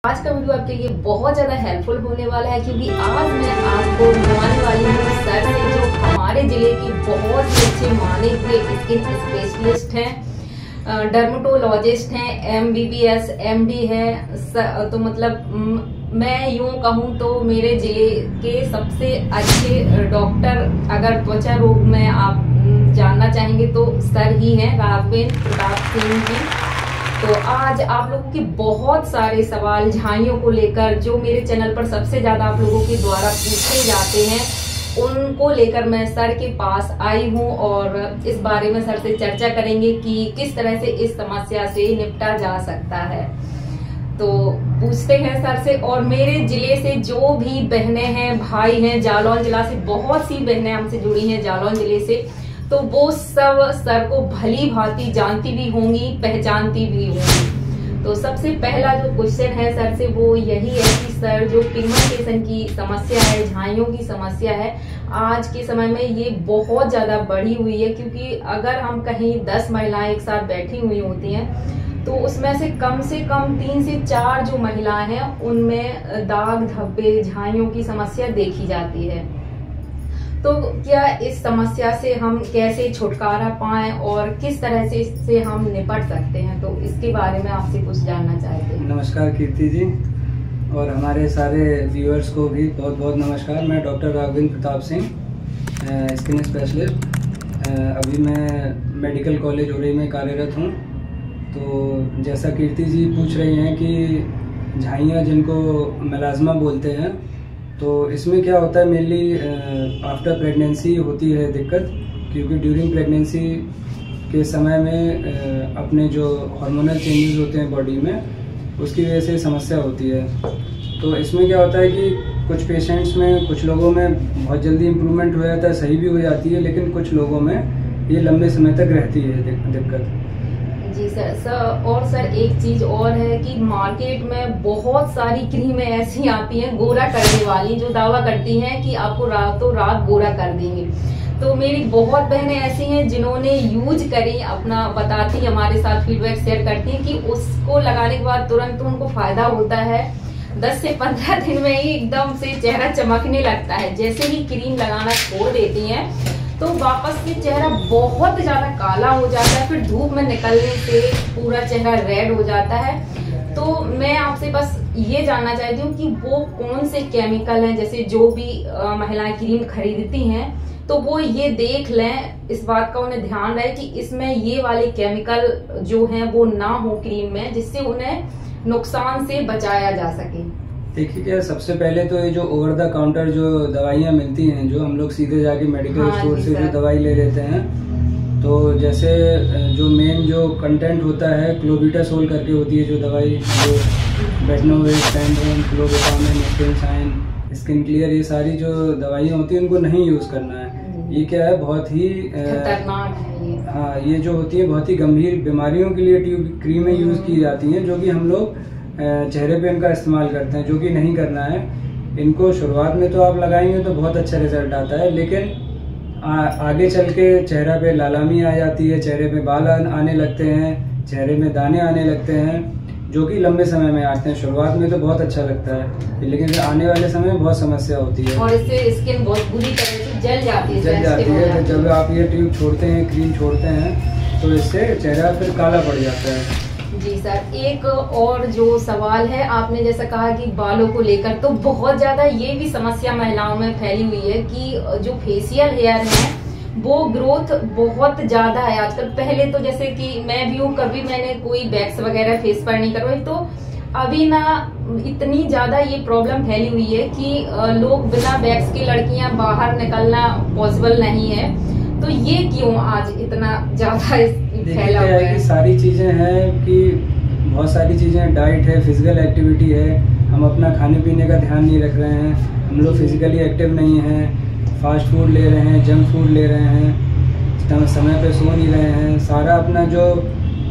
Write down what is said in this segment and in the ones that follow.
आज का वीडियो आपके लिए बहुत ज़्यादा हेल्पफुल होने वाला है, क्योंकि आज मैं आपको बताने वाली हूँ सर से, जो हमारे ज़िले की बहुत ही अच्छे माने हुए स्किन स्पेशलिस्ट हैं, डर्मेटोलॉजिस्ट हैं, MBBS MD है। तो मतलब मैं यूँ कहूँ तो मेरे ज़िले के सबसे अच्छे डॉक्टर, अगर त्वचा रोग में आप जानना चाहेंगे तो सर ही हैं, राघवेंद्र प्रताप सिंह जी। तो आज आप लोगों के बहुत सारे सवाल झाइयों को लेकर, जो मेरे चैनल पर सबसे ज्यादा आप लोगों के द्वारा पूछे जाते हैं, उनको लेकर मैं सर के पास आई हूं और इस बारे में सर से चर्चा करेंगे कि किस तरह से इस समस्या से निपटा जा सकता है। तो पूछते हैं सर से। और मेरे जिले से जो भी बहनें हैं, भाई हैं, जालौन जिला से बहुत सी बहनें हमसे जुड़ी हैं जालौन जिले से, तो वो सब सर को भली भांति जानती भी होंगी, पहचानती भी होंगी। तो सबसे पहला जो क्वेश्चन है सर से वो यही है कि सर, जो पिगमेंटेशन की समस्या है, झाइयों की समस्या है, आज के समय में ये बहुत ज्यादा बढ़ी हुई है। क्योंकि अगर हम कहीं 10 महिलाएं एक साथ बैठी हुई होती हैं तो उसमें से कम 3 से 4 जो महिलाएं हैं उनमें दाग धब्बे, झाइयों की समस्या देखी जाती है। तो क्या इस समस्या से हम कैसे छुटकारा पाएं और किस तरह से इससे हम निपट सकते हैं, तो इसके बारे में आपसे कुछ जानना चाहते हैं। नमस्कार कीर्ति जी, और हमारे सारे व्यूअर्स को भी बहुत बहुत नमस्कार। मैं doctor Raghavendra Pratap Singh, skin specialist. अभी मैं मेडिकल कॉलेज उरई में कार्यरत हूँ। तो जैसा कीर्ति जी पूछ रही हैं कि झाइयाँ जिनको मेलाज्मा बोलते हैं, तो इसमें क्या होता है, मेनली आफ्टर प्रेगनेंसी होती है दिक्कत। क्योंकि ड्यूरिंग प्रेगनेंसी के समय में अपने जो हार्मोनल चेंजेस होते हैं बॉडी में, उसकी वजह से समस्या होती है। तो इसमें क्या होता है कि कुछ पेशेंट्स में, कुछ लोगों में बहुत जल्दी इम्प्रूवमेंट हो जाता है, सही भी हो जाती है, लेकिन कुछ लोगों में ये लंबे समय तक रहती है दिक्कत। जी सर। और सर एक चीज और है कि मार्केट में बहुत सारी क्रीमें ऐसी आती हैं गोरा करने वाली, जो दावा करती हैं कि आपको रातों रात गोरा कर देंगे। तो मेरी बहुत बहनें ऐसी हैं जिन्होंने यूज करी, अपना बताती, हमारे साथ फीडबैक शेयर करती हैं कि उसको लगाने के बाद तुरंत उनको फायदा होता है। 10 से 15 दिन में ही एकदम से चेहरा चमकने लगता है। जैसे ही क्रीम लगाना छोड़ देती हैं तो वापस से चेहरा बहुत ज्यादा काला हो जाता है, फिर धूप में निकलने से पूरा चेहरा रेड हो जाता है। तो मैं आपसे बस ये जानना चाहती हूँ कि वो कौन से केमिकल हैं, जैसे जो भी महिलाएं क्रीम खरीदती हैं तो वो ये देख लें, इस बात का उन्हें ध्यान रहे कि इसमें ये वाले केमिकल जो हैं वो ना हो क्रीम में, जिससे उन्हें नुकसान से बचाया जा सके। देखिए क्या, सबसे पहले तो ये जो ओवर द काउंटर जो दवाइयाँ मिलती हैं, जो हम लोग सीधे जाके मेडिकल स्टोर से जो दवाई ले लेते हैं, तो जैसे जो मेन जो कंटेंट होता है, क्लोबिटासोल करके होती है जो दवाई, जो बेटनोवेट, सैंड्रोन, क्लोबेटामिन, स्किनसाइन, स्किन क्लियर, ये सारी जो दवाइयाँ होती हैं उनको नहीं यूज करना है। ये क्या है, बहुत ही खतरनाक है। हाँ, ये जो होती है बहुत ही गंभीर बीमारियों के लिए ट्यूब क्रीमें यूज की जाती हैं, जो कि हम लोग चेहरे पे इनका इस्तेमाल करते हैं, जो कि नहीं करना है। इनको शुरुआत में तो आप लगाएंगे तो बहुत अच्छा रिजल्ट आता है, लेकिन आगे चल के चेहरा पे लालामी आ जाती है, चेहरे पे बाल आने लगते हैं, चेहरे में दाने आने लगते हैं, जो कि लंबे समय में आते हैं। शुरुआत में तो बहुत अच्छा लगता है, लेकिन फिर आने वाले समय में बहुत समस्या होती है और इससे स्किन बहुत बुरी तरह से जल जाती है। तो जब आप ये ट्यूब छोड़ते हैं, क्रीम छोड़ते हैं, तो इससे चेहरा फिर काला पड़ जाता है। जी सर, एक और जो सवाल है, आपने जैसा कहा कि बालों को लेकर, तो बहुत ज्यादा ये भी समस्या महिलाओं में फैली हुई है कि जो फेशियल हेयर है वो ग्रोथ बहुत ज्यादा है आजकल। पहले तो जैसे कि मैं भी हूँ, कभी मैंने कोई वैक्स वगैरह फेस पर नहीं करवाई, तो अभी ना इतनी ज्यादा ये प्रॉब्लम फैली हुई है कि लोग बिना वैक्स के लड़कियां बाहर निकलना पॉसिबल नहीं है। तो ये क्यों आज इतना ज्यादा फैला हुआ है? सारी चीजें हैं कि बहुत सारी चीजें, डाइट है, फिजिकल एक्टिविटी है, हम अपना खाने पीने का ध्यान नहीं रख रहे हैं, हम लोग फिजिकली एक्टिव नहीं हैं, फास्ट फूड ले रहे हैं, जंक फूड ले रहे हैं, समय पे सो नहीं रहे हैं, सारा अपना जो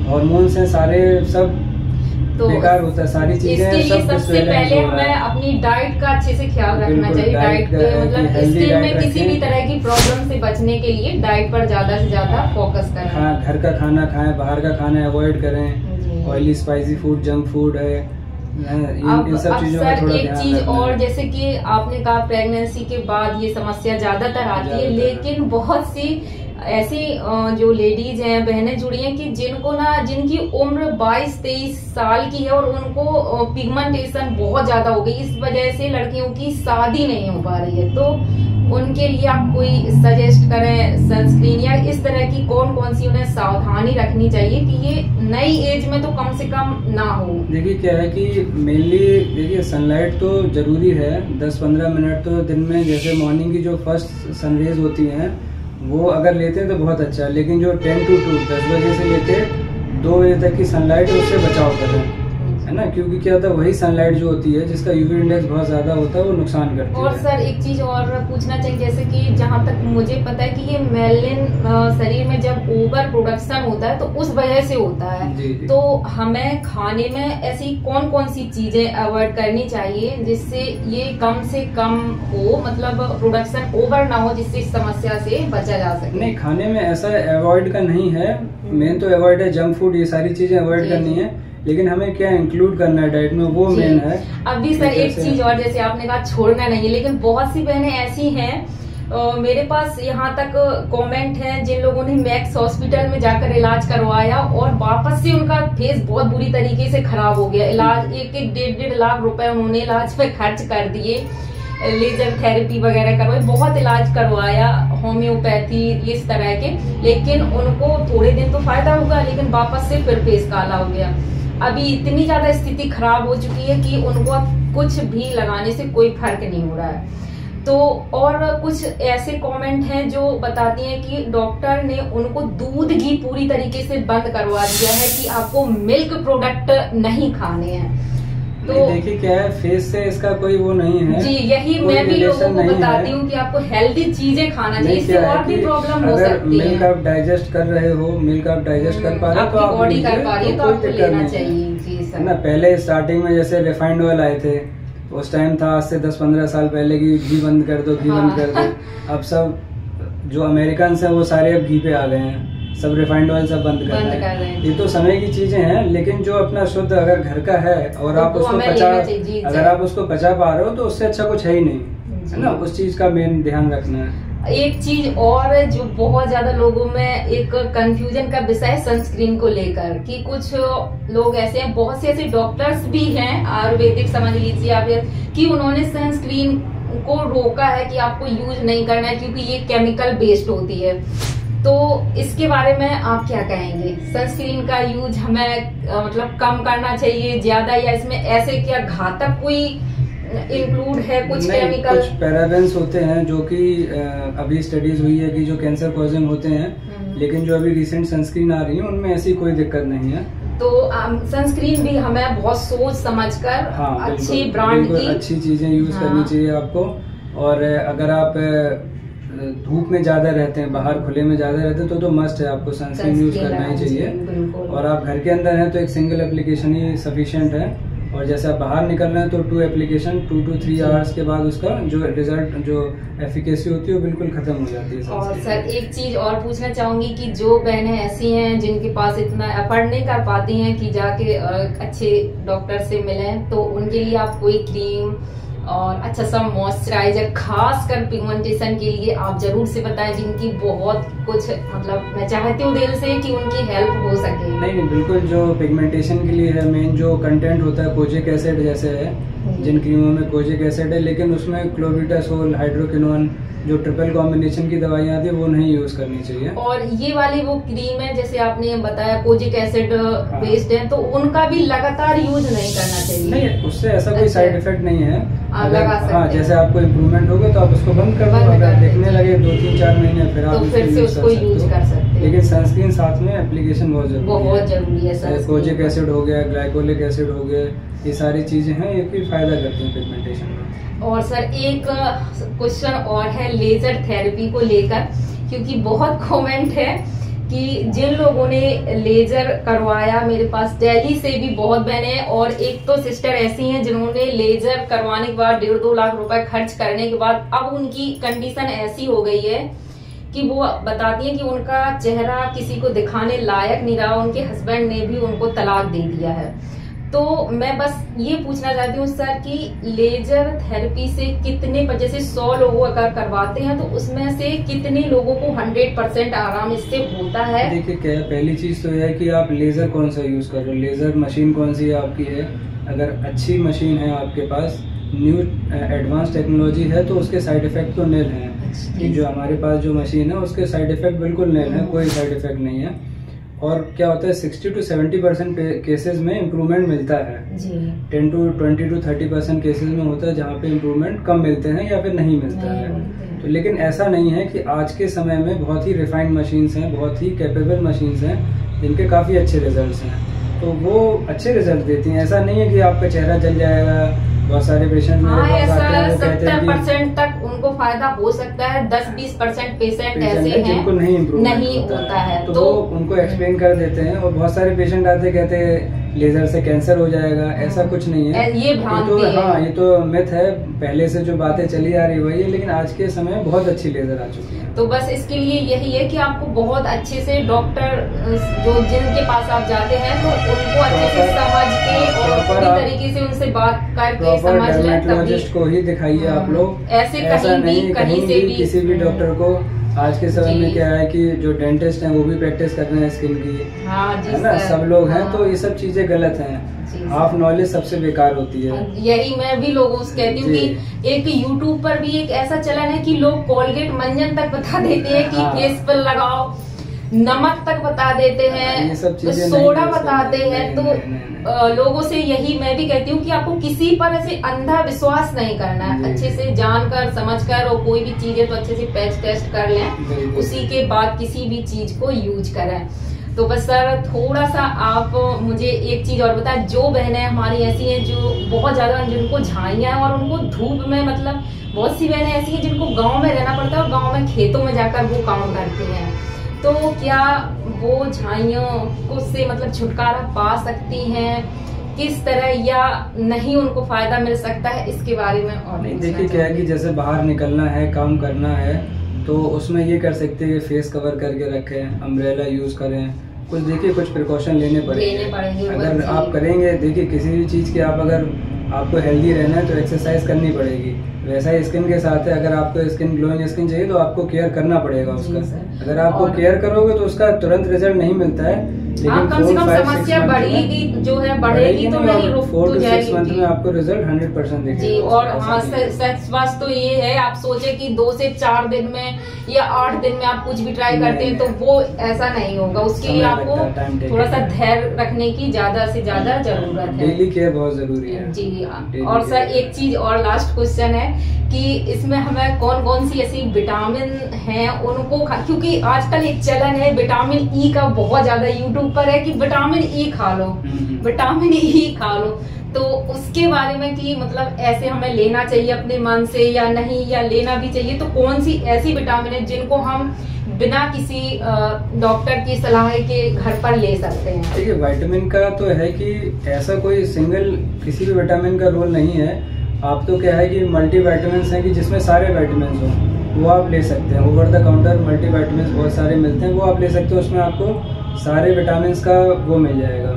हार्मोन्स हैं सारे सब तो बेकार होता है। सारी चीजें सबसे पहले हमें अपनी डाइट का अच्छे से ख्याल रखना चाहिए। डाइट मतलब स्किन में किसी भी तरह की प्रॉब्लम से बचने के लिए डाइट पर ज्यादा से ज्यादा फोकस करना। घर का खाना खाएं, बाहर का खाना अवॉइड करें, oily spicy food, junk food है, इन सब चीजों का थोड़ा एक चीज और, जैसे कि आपने कहा प्रेगनेंसी के बाद ये समस्या ज्यादातर आती है, लेकिन बहुत सी ऐसी जो लेडीज हैं, बहनें जुड़ी हैं कि जिनकी उम्र 22-23 साल की है और उनको पिगमेंटेशन बहुत ज्यादा हो गई, इस वजह से लड़कियों की शादी नहीं हो पा रही है। तो उनके लिए आप कोई सजेस्ट करें सनस्क्रीन या इस तरह की कौन सी उन्हें सावधानी रखनी चाहिए कि ये नई एज में तो कम से कम ना हो? देखिए क्या है कि मेनली देखिए सनलाइट तो जरूरी है, 10-15 मिनट तो दिन में, जैसे मॉर्निंग की जो फर्स्ट सनरेज होती हैं वो अगर लेते हैं तो बहुत अच्छा है, लेकिन जो 10 to 2 10 बजे से लेके 2 बजे तक की सनलाइट है उससे बचाव करें, है ना, क्योंकि क्या होता है वही सनलाइट जो होती है जिसका यूवी इंडेक्स बहुत ज्यादा होता है वो नुकसान करती है। और सर एक चीज और पूछना चाहिए, जैसे कि जहाँ तक मुझे पता है कि ये मेलानिन शरीर में जब ओवर प्रोडक्शन होता है तो उस वजह से होता है। जी। तो हमें खाने में ऐसी कौन सी चीजें अवॉइड करनी चाहिए जिससे ये कम से कम हो, मतलब प्रोडक्शन ओवर ना हो, जिससे इस समस्या से बचा जा सके? नहीं, खाने में ऐसा अवॉइड का नहीं है, मेन तो अवॉइड है जंक फूड, ये सारी चीजें अवॉइड करनी है, लेकिन हमें क्या इंक्लूड करना है डाइट में वो मेन है। अभी सर एक चीज और, जैसे आपने कहा छोड़ना नहीं है, लेकिन बहुत सी बहनें ऐसी हैं, मेरे पास यहाँ तक कमेंट है जिन लोगों ने मैक्स हॉस्पिटल में जाकर इलाज करवाया और वापस से उनका फेस बहुत बुरी तरीके से खराब हो गया। इलाज 1-1 लाख रुपए उन्होंने इलाज पे खर्च कर दिए, लेजर थेरेपी वगैरह करवाई, बहुत इलाज करवाया, होम्योपैथी इस तरह के, लेकिन उनको थोड़े दिन तो फायदा हुआ, लेकिन वापस से फिर फेस काला हो गया। अभी इतनी ज्यादा स्थिति खराब हो चुकी है कि उनको कुछ भी लगाने से कोई फर्क नहीं हो रहा है। तो और कुछ ऐसे कमेंट हैं जो बताती हैं कि डॉक्टर ने उनको दूध घी पूरी तरीके से बंद करवा दिया है कि आपको मिल्क प्रोडक्ट नहीं खाने हैं। तो देखिए क्या है, फेस से इसका कोई वो नहीं है जी, यही मैं भी लोगों को बताती हूँ कि आपको हेल्दी चीजें खाना चाहिए, इससे और भी प्रॉब्लम हो सकती है। मिल्क आप डाइजेस्ट कर रहे हो, मिल्क आप डाइजेस्ट कर पा रहे हो तो आप बॉडी कर पा रही है तो आपको लेना चाहिए। जी सर। ना पहले स्टार्टिंग में जैसे रिफाइंड ऑयल आए थे, उस टाइम था आज से 10-15 साल पहले की घी बंद कर दो, घी बंद कर दो। अब सब जो अमेरिकन है वो सारे अब घी पे आ गए हैं, सब रिफाइंड ऑयल सब बंद कर रहे हैं। ये तो समय की चीजें हैं, लेकिन जो अपना शुद्ध अगर घर का है और आप उसको अगर आप उसको पचा पा रहे हो तो उससे अच्छा कुछ है ही नहीं, है ना, उस चीज का मेन ध्यान रखना है। एक चीज और जो बहुत ज्यादा लोगों में एक कंफ्यूजन का विषय है सनस्क्रीन को लेकर, कि कुछ लोग ऐसे हैं, बहुत से ऐसे डॉक्टर्स भी हैं आयुर्वेदिक समझ लीजिए आप, कि उन्होंने सनस्क्रीन को रोका है कि आपको यूज नहीं करना है क्योंकि ये केमिकल बेस्ड होती है। तो इसके बारे में आप क्या कहेंगे? सनस्क्रीन का यूज हमें मतलब कम करना चाहिए ज्यादा, या इसमें ऐसे क्या घातक कोई इंक्लूड है कुछ केमिकल? कुछ पैराबेन्स होते हैं जो कि अभी स्टडीज हुई है कि जो कैंसर कॉजिंग होते हैं, लेकिन जो अभी रिसेंट सनस्क्रीन आ रही है उनमें ऐसी कोई दिक्कत नहीं है। तो सनस्क्रीन भी हमें बहुत सोच समझकर अच्छी ब्रांड की अच्छी चीजें यूज करनी चाहिए आपको। और अगर आप धूप में ज्यादा रहते हैं, बाहर खुले में ज्यादा रहते हैं तो मस्ट है, आपको सनस्क्रीन यूज करना ही चाहिए। और आप घर के अंदर हैं तो एक सिंगल एप्लीकेशन ही सफिशिएंट है, और जैसे आप बाहर निकल रहे हैं तो 2 एप्लीकेशन 2 to 3 आवर्स के बाद उसका जो रिजल्ट, जो एफिकेसी होती है वो बिल्कुल खत्म हो जाती है। और सर एक चीज और पूछना चाहूंगी कि जो बहनें ऐसी हैं जिनके पास इतना एफर्ट नहीं कर पाती हैं कि जाके अच्छे डॉक्टर से मिलें, तो उनके लिए आप कोई क्रीम और अच्छा सा मॉइस्चराइजर खास कर पिगमेंटेशन के लिए आप जरूर से बताएं, जिनकी बहुत कुछ मतलब मैं चाहती हूँ दिल से कि उनकी हेल्प हो सके। नहीं बिल्कुल, जो पिगमेंटेशन के लिए है मेन जो कंटेंट होता है कोजिक एसिड जैसे है, जिन क्रीमों में कोजिक एसिड है, लेकिन उसमें क्लोबिटासोल, हाइड्रोक्विनोन जो ट्रिपल कॉम्बिनेशन की दवाइयाँ आती है वो नहीं यूज करनी चाहिए। और ये वाली वो क्रीम है जैसे आपने बताया कोजिक एसिड बेस्ड है, तो उनका भी लगातार यूज नहीं करना चाहिए? नहीं, उससे ऐसा कोई साइड इफेक्ट नहीं है। हाँ, जैसे आपको इम्प्रूवमेंट होगा तो आप उसको बंद कर दो, अगर देखने लगे 2-3-4 महीने फिर आप फिर से उसको यूज कर सकते हैं। लेकिन सनस्क्रीन साथ में एप्लीकेशन बहुत जरूरी है। कोजिक एसिड हो गया, ग्लाइकोलिक एसिड हो गया, ये सारी चीजें हैं, ये भी फायदा करती हैं पिगमेंटेशन में। और सर एक क्वेश्चन और है लेजर थेरेपी को लेकर, क्योंकि बहुत कमेंट है कि जिन लोगों ने लेजर करवाया, मेरे पास दिल्ली से भी बहुत बहने हैं, और एक तो सिस्टर ऐसी हैं जिन्होंने लेजर करवाने के बाद 1.5-2 लाख रुपए खर्च करने के बाद अब उनकी कंडीशन ऐसी हो गई है कि वो बताती हैं कि उनका चेहरा किसी को दिखाने लायक नहीं रहा, उनके हस्बैंड ने भी उनको तलाक दे दिया है। तो मैं बस ये पूछना चाहती हूँ सर कि लेजर थेरेपी से कितने, जैसे 100 लोगों अगर करवाते हैं तो उसमें से कितने लोगों को 100% आराम इससे होता है? देखिए क्या, पहली चीज तो यह है कि आप लेजर कौन सा यूज कर रहे हो, लेजर मशीन कौन सी आपकी है। अगर अच्छी मशीन है आपके पास, न्यू एडवांस टेक्नोलॉजी है, तो उसके साइड इफेक्ट तो नील है। कि जो हमारे पास जो मशीन है उसके साइड इफेक्ट बिल्कुल नील है, कोई साइड इफेक्ट नहीं है। और क्या होता है 60 to 70% केसेस में इम्प्रूवमेंट मिलता है जी। 10 to 20 to 30% केसेस में होता है जहाँ पे इम्प्रूवमेंट कम मिलते हैं या फिर नहीं मिलता है। तो लेकिन ऐसा नहीं है कि आज के समय में बहुत ही रिफाइंड मशीन्स हैं, बहुत ही कैपेबल मशीन्स हैं जिनके काफ़ी अच्छे रिजल्ट्स हैं, तो वो अच्छे रिजल्ट देती हैं। ऐसा नहीं है कि आपका चेहरा जल जाएगा। बहुत सारे पेशेंट ऐसा 70% तक उनको फायदा हो सकता है, 10-20% पेशेंट ऐसे हैं जिनको नहीं होता है तो वो उनको एक्सप्लेन कर देते हैं। और बहुत सारे पेशेंट आते कहते हैं लेजर से कैंसर हो जाएगा, ऐसा कुछ नहीं है, ये भ्रांति है। हाँ, ये तो मिथ है, पहले से जो बातें चली आ रही वही है, लेकिन आज के समय बहुत अच्छी लेजर आ चुकी है। तो बस इसके लिए यही है कि आपको बहुत अच्छे से डॉक्टर जो जिनके पास आप जाते हैं तो उनको अच्छे से समझ के और पूरी तरीके से उनसे बात करके समझ लें। डर्मेटोलॉजिस्ट को ही दिखाइए आप लोग, ऐसे कहीं से भी किसी भी डॉक्टर को। आज के समय में क्या है कि जो डेंटिस्ट हैं वो भी प्रैक्टिस कर रहे हैं स्किन की, है ना, सब लोग हैं। तो ये सब चीजें गलत हैं, हाफ नॉलेज सबसे बेकार होती है। यही मैं भी लोगों से कहती हूँ कि एक यूट्यूब पर भी एक ऐसा चलन है कि लोग कोलगेट मंजन तक बता देते हैं कि फेस पर लगाओ, नमक तक बता देते हैं, सोडा बताते हैं। तो लोगों से यही मैं भी कहती हूँ कि आपको किसी पर ऐसे अंधा विश्वास नहीं करना है, अच्छे से जानकर समझकर, और कोई भी चीज है तो अच्छे से पैच टेस्ट कर लें, उसी के बाद किसी भी चीज को यूज करें। तो बस सर थोड़ा सा आप मुझे एक चीज और बताएं, जो बहनें हमारी ऐसी हैं जो बहुत ज्यादा, जिनको झाइयां हैं और उनको धूप में, मतलब बहुत सी बहनें ऐसी हैं जिनको गाँव में रहना पड़ता है और गाँव में खेतों में जाकर वो काम करती हैं, तो क्या वो झाइयों को से मतलब छुटकारा पा सकती हैं किस तरह, या नहीं उनको फायदा मिल सकता है, इसके बारे में और नहीं? देखिए क्या है कि जैसे बाहर निकलना है, काम करना है, तो उसमें ये कर सकते हैं फेस कवर करके रखें, अम्ब्रेला यूज करें, कुछ देखिए कुछ प्रिकॉशन लेने पड़ेंगे। अगर आप करेंगे, देखिए किसी भी चीज की आप, अगर आपको हेल्दी रहना है तो एक्सरसाइज करनी पड़ेगी। वैसा ही स्किन के साथ है, अगर आपको स्किन ग्लोइंग स्किन चाहिए तो आपको केयर करना पड़ेगा उसका। अगर आपको केयर करोगे तो उसका तुरंत रिजल्ट नहीं मिलता है, लेकिन कम से कम समस्या बढ़ेगी, जो है बढ़ेगी तो नहीं, रुक तो जाएगी। 4 to 6 मंथ में आपको रिजल्ट 100% देखेगा जी। और हाँ, सच बात तो ये है, आप सोचे कि 2 से 4 दिन में या 8 दिन में आप कुछ भी ट्राई करते हैं तो वो ऐसा नहीं होगा। उसके लिए आपको थोड़ा सा धैर्य रखने की ज्यादा से ज्यादा जरूरत है। डेली केयर बहुत जरूरी है जी। और सर एक चीज और लास्ट क्वेश्चन है कि इसमें हमें कौन कौन सी ऐसी विटामिन हैं उनको क्योंकि आजकल एक चलन है विटामिन ई का बहुत ज्यादा यूट्यूब पर है कि विटामिन ई खा लो, विटामिन ई खा लो, तो उसके बारे में कि मतलब ऐसे हमें लेना चाहिए अपने मन से या नहीं, या लेना भी चाहिए, तो कौन सी ऐसी विटामिन है जिनको हम बिना किसी डॉक्टर की सलाह के घर पर ले सकते हैं? देखिए विटामिन का तो है कि ऐसा कोई सिंगल किसी भी विटामिन का रोल नहीं है। आप तो क्या है कि मल्टी विटामिन्स हैं कि जिसमें सारे विटामिन्स हों, वो आप ले सकते हैं। Over the counter multi vitamins बहुत सारे मिलते हैं, वो आप ले सकते हो। उसमें आपको सारे विटामिन्स का वो मिल जाएगा,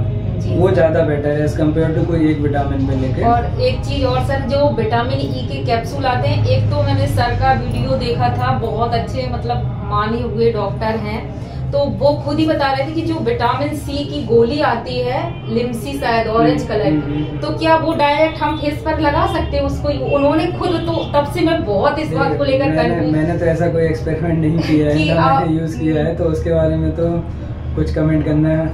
वो ज्यादा बेटर है एज कम्पेयर टू कोई एक विटामिन पे लेके। और एक चीज और सर, जो विटामिन ई के कैप्सूल आते हैं, एक तो मैंने सर का वीडियो देखा था, बहुत अच्छे मतलब माने हुए डॉक्टर हैं, तो वो खुद ही बता रहे थे कि जो विटामिन सी की गोली आती है, लिम्सी शायद ऑरेंज कलर की, तो क्या वो डायरेक्ट हम फेस पर लगा सकते हैं उसको? उन्होंने खुद, तो तब से मैं बहुत इस बात को लेकर मैंने तो ऐसा कोई एक्सपेरिमेंट नहीं किया है, यूज किया है, तो उसके बारे में तो कुछ कमेंट करना है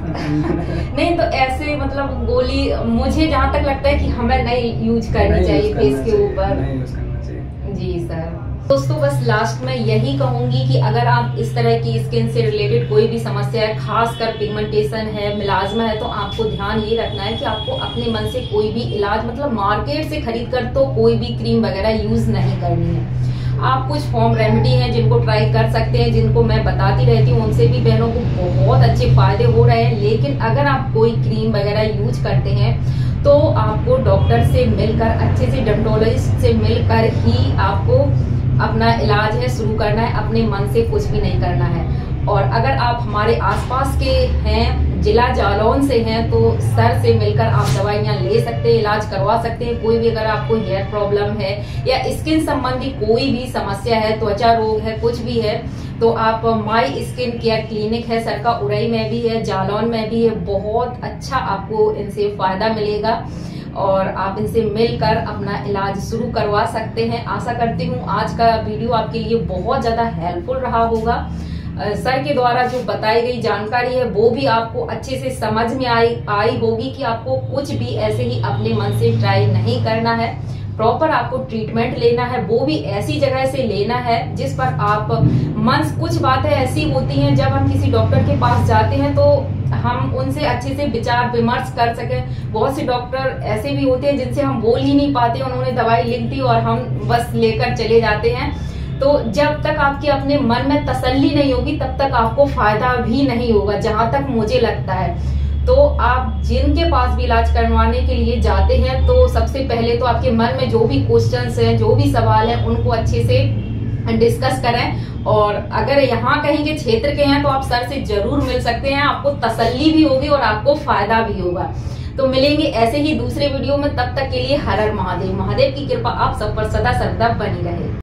नहीं, तो ऐसे मतलब गोली मुझे जहाँ तक लगता है कि हमें नहीं यूज करनी चाहिए फेस के ऊपर, नहीं यूज करना चाहिए जी सर। दोस्तों बस लास्ट में यही कहूंगी कि अगर आप इस तरह की स्किन से रिलेटेड कोई भी समस्या है, खासकर पिगमेंटेशन है, मिलाजमा है, तो आपको ध्यान ये रखना है कि आपको अपने मन से कोई भी इलाज मतलब मार्केट से खरीद कर तो कोई भी क्रीम वगैरह यूज नहीं करनी है। आप कुछ होम रेमेडी हैं जिनको ट्राई कर सकते हैं, जिनको मैं बताती रहती हूँ, उनसे भी बहनों को बहुत अच्छे फायदे हो रहे हैं। लेकिन अगर आप कोई क्रीम वगैरह यूज करते हैं तो आपको डॉक्टर से मिलकर, अच्छे से डर्मेटोलॉजिस्ट से मिलकर ही आपको अपना इलाज है शुरू करना है, अपने मन से कुछ भी नहीं करना है। और अगर आप हमारे आसपास के हैं जिला जालौन से हैं तो सर से मिलकर आप दवाइयां ले सकते हैं, इलाज करवा सकते हैं। कोई भी अगर आपको हेयर प्रॉब्लम है या स्किन संबंधी कोई भी समस्या है, त्वचा रोग है, कुछ भी है, तो आप माई स्किन केयर क्लिनिक है सर का, उरई में भी है, जालौन में भी है। बहुत अच्छा आपको इनसे फायदा मिलेगा और आप इनसे मिलकर अपना इलाज शुरू करवा सकते हैं। आशा करती हूँ आज का वीडियो आपके लिए बहुत ज्यादा हेल्पफुल रहा होगा। सर के द्वारा जो बताई गई जानकारी है वो भी आपको अच्छे से समझ में आई होगी कि आपको कुछ भी ऐसे ही अपने मन से ट्राई नहीं करना है। प्रॉपर आपको ट्रीटमेंट लेना है, वो भी ऐसी जगह से लेना है जिस पर आप कुछ बातें ऐसी होती हैं जब हम किसी डॉक्टर के पास जाते हैं तो हम उनसे अच्छे से विचार विमर्श कर सकें। बहुत से डॉक्टर ऐसे भी होते हैं जिनसे हम बोल ही नहीं पाते, उन्होंने दवाई लिख दी और हम बस लेकर चले जाते हैं। तो जब तक आपके अपने मन में तसल्ली नहीं होगी तब तक आपको फायदा भी नहीं होगा, जहां तक मुझे लगता है। तो आप जिनके पास भी इलाज करवाने के लिए जाते हैं तो सबसे पहले तो आपके मन में जो भी क्वेश्चंस हैं, जो भी सवाल है, उनको अच्छे से डिस्कस करें। और अगर यहाँ कहीं के क्षेत्र के हैं तो आप सर से जरूर मिल सकते हैं, आपको तसल्ली भी होगी और आपको फायदा भी होगा। तो मिलेंगे ऐसे ही दूसरे वीडियो में, तब तक के लिए हर हर महादेव। महादेव की कृपा आप सब पर सदा सर्वदा बनी रहे।